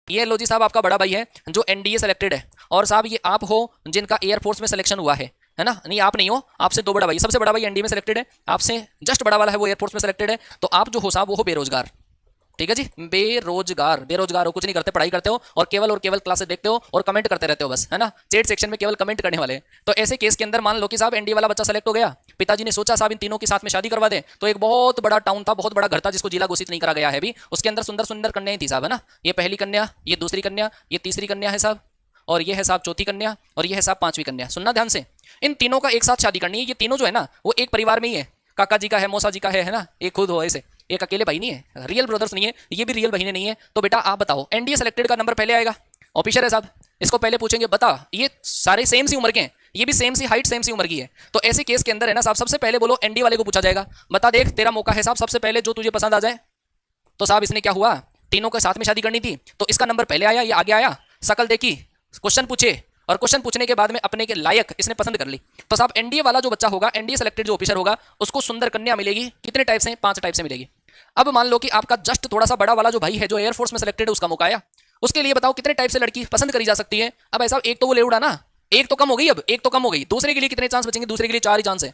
ये लो जी साहब आपका बड़ा भाई है जो एनडीए सेलेक्टेड है, और साहब ये आप हो जिनका एयरफोर्स में सिलेक्शन हुआ है ना? नहीं आप नहीं हो, आपसे दो बड़ा भाई, सबसे बड़ा भाई एनडीए में सेलेक्टेड है, आपसे जस्ट बड़ा वाला है वो एयरफोर्स में सेलेक्टेड है, तो आप जो हो साहब वो हो बेरोजगार। ठीक है जी, बेरोजगार, बेरोजगार हो, कुछ नहीं करते, पढ़ाई करते हो और केवल क्लासेस देखते हो और कमेंट करते रहते हो बस, है ना? चैट सेक्शन में केवल कमेंट करने वाले। तो ऐसे केस के अंदर मान लो कि साहब एनडीए वाला बच्चा सेलेक्ट हो गया, पिताजी ने सोचा साहब इन तीनों के साथ में शादी करवा दे, तो एक बहुत बड़ा टाउन था, बहुत बड़ा घर था जिसको जिला घोषित नहीं करा गया है अभी, उसके अंदर सुंदर सुंदर कन्याएं थी साहब, है ना? ये पहली कन्या, ये दूसरी कन्या, ये तीसरी कन्या है साहब, और ये है साहब चौथी कन्या, और ये है साहब पांचवी कन्या। सुनना ध्यान से, इन तीनों का एक साथ शादी करनी है। ये तीनों जो है ना वो एक परिवार में ही है, काका जी का है, मौसा जी का है ना? एक खुद हो ऐसे, एक अकेले भाई नहीं है, रियल ब्रदर्स नहीं है, ये भी रियल बहनें नहीं है। तो बेटा आप बताओ, एनडीए सेलेक्टेड का नंबर पहले आएगा, ऑफिसर है साहब, इसको पहले पूछेंगे बता, ये सारे सेम सी उम्र के हैं, ये भी सेम सी हाइट सेम सी उम्र की है, तो ऐसे केस के अंदर है ना साहब सबसे पहले बोलो एनडीए वाले को पूछा जाएगा, बता देख तेरा मौका है साहब, सबसे पहले जो तुझे पसंद आ जाए। तो साहब इसने क्या हुआ, तीनों के साथ में शादी करनी थी, तो इसका नंबर पहले आया, ये आगे आया, शकल देखी, क्वेश्चन पूछे, और क्वेश्चन पूछने के बाद में अपने के लायक इसने पसंद कर ली। तो साहब एनडीए वाला जो बच्चा होगा, एनडीए सेलेक्टेड जो ऑफिसर होगा, उसको सुंदर कन्या मिलेगी, कितने टाइप से? 5 टाइप से मिलेगी। अब मान लो कि आपका जस्ट थोड़ा सा बड़ा वाला जो भाई है जो एयरफोर्स में सेलेक्टेड है, उसका मौका आया, उसके लिए बताओ कितने टाइप से लड़की पसंद करी जा सकती है? अब ऐसा एक तो वो ले उड़ा ना, एक तो कम हो गई, अब एक तो कम हो गई, दूसरे के लिए कितने चांस बचेंगे? दूसरे के लिए 4 ही चांस है।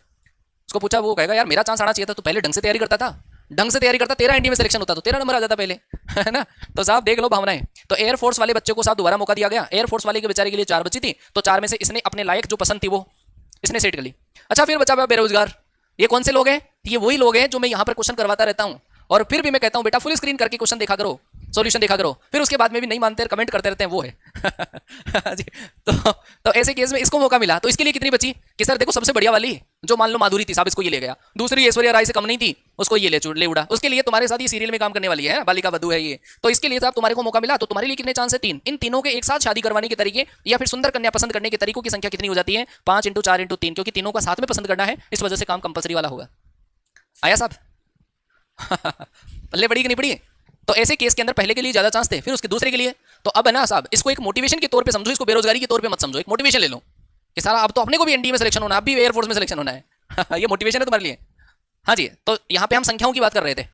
उसको पूछा, वो कहेगा यार मेरा चांस आना चाहिए था, तो पहले ढंग से तैयारी करता था, ढंग से तैयारी करता, तेरा एनडीए में सिलेक्शन होता तो तेरा नंबर आ जाता पहले, है ना? तो साहब देख लो भावनाएं। तो एयरफोर्स वाले बच्चे को साहब दोबारा मौका दिया गया, एयरफोर्स वाले के बेचारे के लिए 4 बची थी, तो 4 में से इसने अपने लायक जो पसंद थी वो इसने सेट कर ली। अच्छा फिर बचा बेरोजगार, ये कौन से लोग हैं? ये वही लोग हैं जो मैं यहाँ पर क्वेश्चन करवाता रहता हूँ, और फिर भी मैं कहता हूँ बेटा फुल स्क्रीन करके क्वेश्चन देखा करो, सॉल्यूशन देखा करो, फिर उसके बाद में भी नहीं मानते कमेंट करते रहते हैं, वो है जी। तो ऐसे केस में इसको मौका मिला, तो इसके लिए कितनी बची कि सर देखो सबसे बढ़िया वाली जो मान लो माधुरी थी साहब, इसको ये ले गया, दूसरी ऐश्वर्या राय से कम नहीं थी, उसको ये ले उड़ा, उसके लिए तुम्हारे साथ ये सीरियल में काम करने वाली है, बालिका वधू है ये, तो इसके लिए साहब तुम्हारे को मौका मिला, तो तुम्हारे लिए कितने चांस है? 3। इन तीनों के एक साथ शादी करवाने के तरीके या फिर सुंदर कन्या पसंद करने के तरीकों की संख्या कितनी हो जाती है? 5 × 4 × 3, क्योंकि तीनों का साथ में पसंद करना है, इस वजह से काम कंपलसरी वाला होगा। आया साहब? पल्ले पड़ी कि नहीं पड़ी? तो ऐसे केस के अंदर पहले के लिए ज्यादा चांस थे, फिर उसके दूसरे के लिए। तो अब है ना साहब इसको एक मोटिवेशन के तौर पे समझो, इसको बेरोजगारी के तौर पे मत समझो, एक मोटिवेशन ले लो कि सारा अब तो अपने को भी एनडीए में सिलेक्शन होना है, अब भी एयरफोर्स में सिलेक्शन होना है। ये मोटिवेशन है तुम्हारे लिए। हाँ जी, तो यहाँ पे हम संख्याओं की बात कर रहे थे।